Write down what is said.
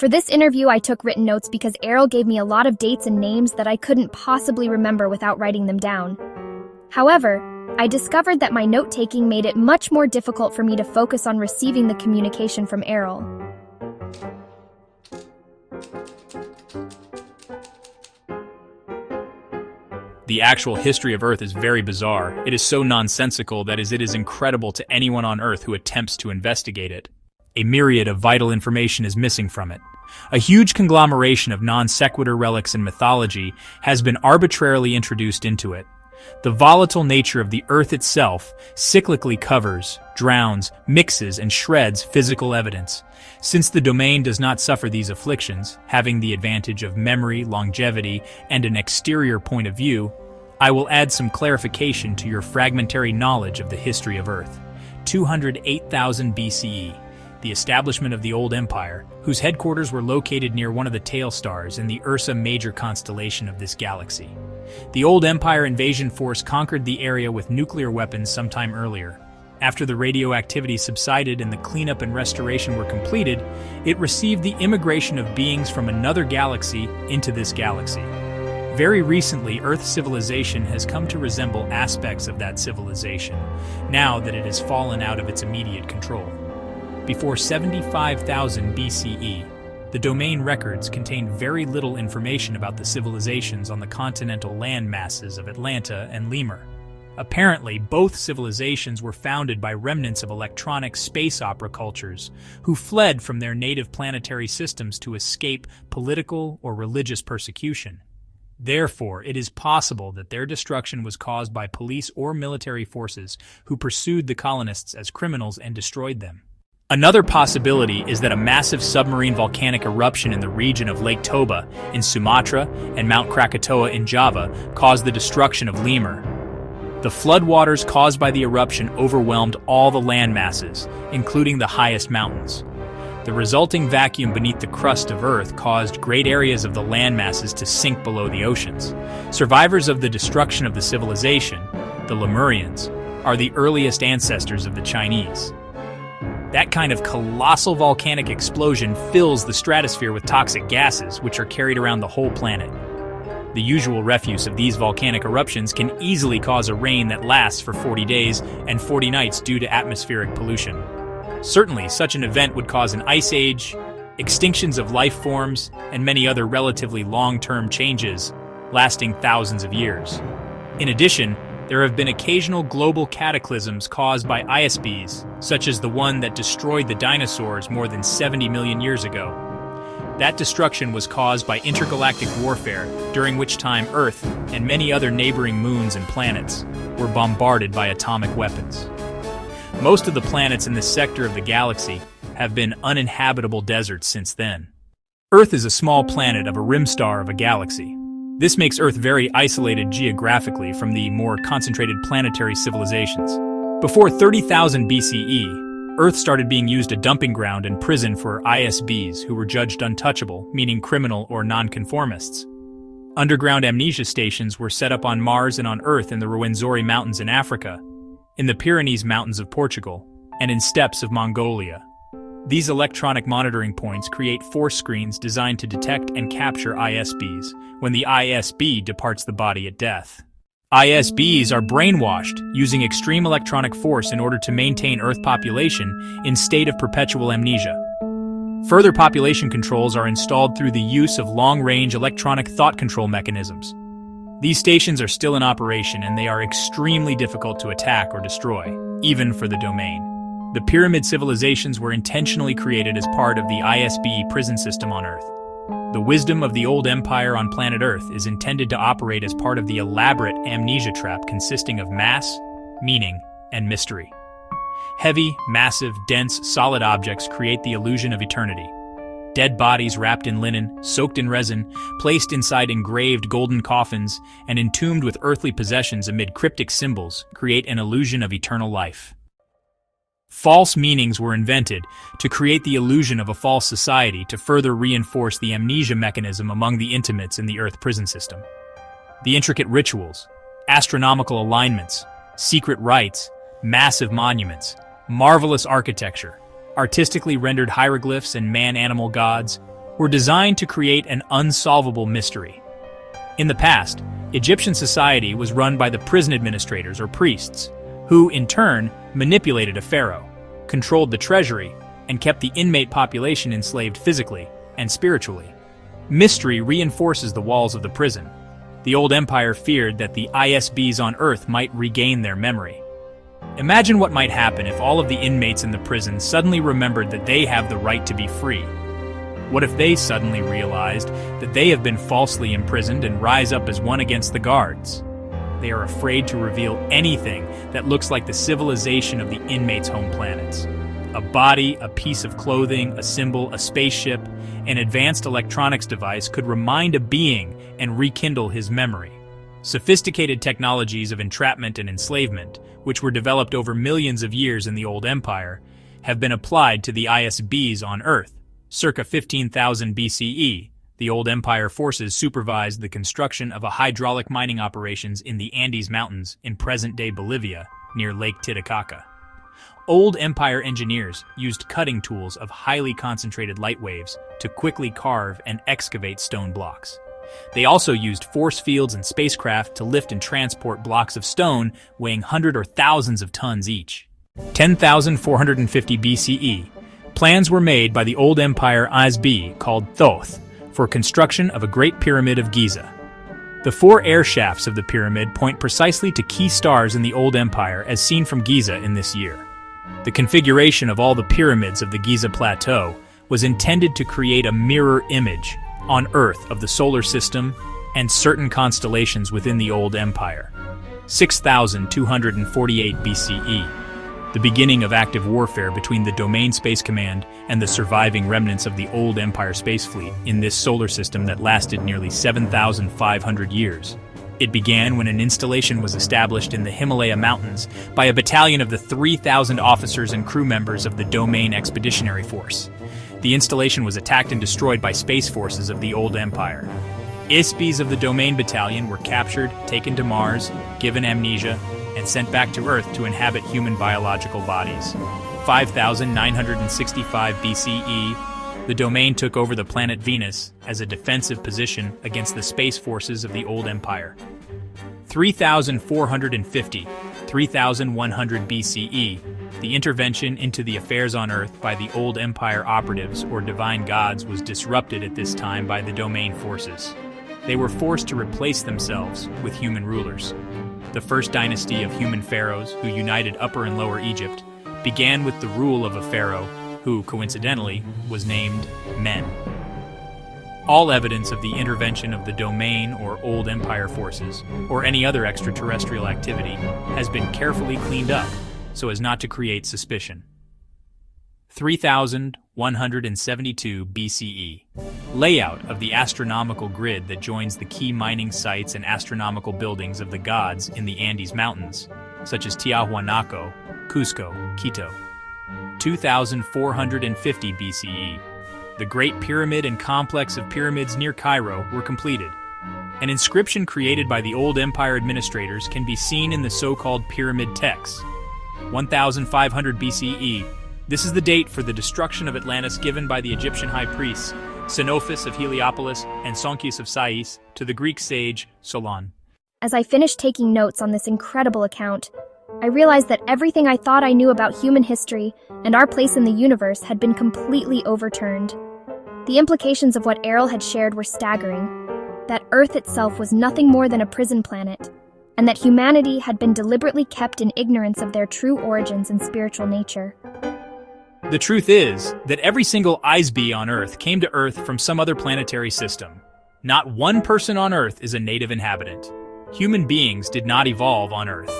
For this interview, I took written notes because Errol gave me a lot of dates and names that I couldn't possibly remember without writing them down. However, I discovered that my note-taking made it much more difficult for me to focus on receiving the communication from Errol. The actual history of Earth is very bizarre. It is so nonsensical that it is incredible to anyone on Earth who attempts to investigate it. A myriad of vital information is missing from it. A huge conglomeration of non-sequitur relics and mythology has been arbitrarily introduced into it. The volatile nature of the Earth itself cyclically covers, drowns, mixes, and shreds physical evidence. Since the domain does not suffer these afflictions, having the advantage of memory, longevity, and an exterior point of view, I will add some clarification to your fragmentary knowledge of the history of Earth. 208,000 BCE, the establishment of the Old Empire, whose headquarters were located near one of the tail stars in the Ursa Major constellation of this galaxy. The Old Empire invasion force conquered the area with nuclear weapons sometime earlier. After the radioactivity subsided and the cleanup and restoration were completed, it received the immigration of beings from another galaxy into this galaxy. Very recently, Earth's civilization has come to resemble aspects of that civilization, now that it has fallen out of its immediate control. Before 75,000 BCE, the domain records contained very little information about the civilizations on the continental land masses of Atlanta and Lemur. Apparently, both civilizations were founded by remnants of electronic space opera cultures who fled from their native planetary systems to escape political or religious persecution. Therefore, it is possible that their destruction was caused by police or military forces who pursued the colonists as criminals and destroyed them. Another possibility is that a massive submarine volcanic eruption in the region of Lake Toba in Sumatra and Mount Krakatoa in Java caused the destruction of Lemur. The floodwaters caused by the eruption overwhelmed all the land masses, including the highest mountains. The resulting vacuum beneath the crust of Earth caused great areas of the land masses to sink below the oceans. Survivors of the destruction of the civilization, the Lemurians, are the earliest ancestors of the Chinese. That kind of colossal volcanic explosion fills the stratosphere with toxic gases, which are carried around the whole planet. The usual refuse of these volcanic eruptions can easily cause a rain that lasts for 40 days and 40 nights due to atmospheric pollution. Certainly, such an event would cause an ice age, extinctions of life forms, and many other relatively long-term changes, lasting thousands of years. In addition, there have been occasional global cataclysms caused by ISBs, such as the one that destroyed the dinosaurs more than 70 million years ago. That destruction was caused by intergalactic warfare, during which time Earth and many other neighboring moons and planets were bombarded by atomic weapons. Most of the planets in this sector of the galaxy have been uninhabitable deserts since then. Earth is a small planet of a rim star of a galaxy. This makes Earth very isolated geographically from the more concentrated planetary civilizations. Before 30,000 BCE, Earth started being used a dumping ground and prison for ISBs who were judged untouchable, meaning criminal or nonconformists. Underground amnesia stations were set up on Mars and on Earth in the Ruwenzori Mountains in Africa, in the Pyrenees Mountains of Portugal, and in steppes of Mongolia. These electronic monitoring points create force screens designed to detect and capture ISBs when the ISB departs the body at death. ISBs are brainwashed using extreme electronic force in order to maintain Earth population in state of perpetual amnesia. Further population controls are installed through the use of long-range electronic thought control mechanisms. These stations are still in operation and they are extremely difficult to attack or destroy, even for the domain. The pyramid civilizations were intentionally created as part of the ISB prison system on Earth. The wisdom of the old empire on planet Earth is intended to operate as part of the elaborate amnesia trap consisting of mass, meaning, and mystery. Heavy, massive, dense, solid objects create the illusion of eternity. Dead bodies wrapped in linen, soaked in resin, placed inside engraved golden coffins, and entombed with earthly possessions amid cryptic symbols create an illusion of eternal life. False meanings were invented to create the illusion of a false society to further reinforce the amnesia mechanism among the intimates in the Earth prison system. The intricate rituals, astronomical alignments, secret rites, massive monuments, marvelous architecture, artistically rendered hieroglyphs and man-animal gods, were designed to create an unsolvable mystery. In the past, Egyptian society was run by the prison administrators or priests, who, in turn, manipulated a pharaoh, controlled the treasury, and kept the inmate population enslaved physically and spiritually. Mystery reinforces the walls of the prison. The old empire feared that the ISBs on Earth might regain their memory. Imagine what might happen if all of the inmates in the prison suddenly remembered that they have the right to be free. What if they suddenly realized that they have been falsely imprisoned and rise up as one against the guards? They are afraid to reveal anything that looks like the civilization of the inmates' home planets. A body, a piece of clothing, a symbol, a spaceship, an advanced electronics device could remind a being and rekindle his memory. Sophisticated technologies of entrapment and enslavement, which were developed over millions of years in the old empire, have been applied to the ISBs on Earth. Circa 15,000 BCE, the old empire forces supervised the construction of a hydraulic mining operations in the Andes Mountains in present-day Bolivia, near Lake Titicaca. Old empire engineers used cutting tools of highly concentrated light waves to quickly carve and excavate stone blocks. They also used force fields and spacecraft to lift and transport blocks of stone weighing hundreds or thousands of tons each. 10,450 BCE, plans were made by the old empire ISB called Thoth for construction of a Great Pyramid of Giza. The 4 air shafts of the pyramid point precisely to key stars in the old empire as seen from Giza in this year. The configuration of all the pyramids of the Giza Plateau was intended to create a mirror image on Earth of the solar system and certain constellations within the old empire. 6,248 BCE, the beginning of active warfare between the Domain Space Command and the surviving remnants of the old empire space fleet in this solar system that lasted nearly 7,500 years. It began when an installation was established in the Himalaya Mountains by a battalion of the 3,000 officers and crew members of the Domain Expeditionary Force. The installation was attacked and destroyed by space forces of the old empire. ISBs of the Domain Battalion were captured, taken to Mars, given amnesia, and sent back to Earth to inhabit human biological bodies. 5,965 BCE, the Domain took over the planet Venus as a defensive position against the space forces of the old empire. 3,450, 3,100 BCE, the intervention into the affairs on Earth by the old empire operatives or divine gods was disrupted at this time by the Domain forces. They were forced to replace themselves with human rulers. The first dynasty of human pharaohs who united Upper and Lower Egypt began with the rule of a pharaoh who, coincidentally, was named Men. All evidence of the intervention of the Domain or Old Empire forces, or any other extraterrestrial activity, has been carefully cleaned up so as not to create suspicion. 3,172 BCE. Layout of the astronomical grid that joins the key mining sites and astronomical buildings of the gods in the Andes Mountains, such as Tiahuanaco, Cusco, Quito. 2,450 BCE. The Great Pyramid and complex of pyramids near Cairo were completed. An inscription created by the old empire administrators can be seen in the so-called pyramid texts. 1,500 BCE. This is the date for the destruction of Atlantis given by the Egyptian high priests, Xenophis of Heliopolis and Sonchius of Sais, to the Greek sage Solon. As I finished taking notes on this incredible account, I realized that everything I thought I knew about human history and our place in the universe had been completely overturned. The implications of what Errol had shared were staggering, that Earth itself was nothing more than a prison planet, and that humanity had been deliberately kept in ignorance of their true origins and spiritual nature. The truth is that every single ISB on Earth came to Earth from some other planetary system. Not one person on Earth is a native inhabitant. Human beings did not evolve on Earth.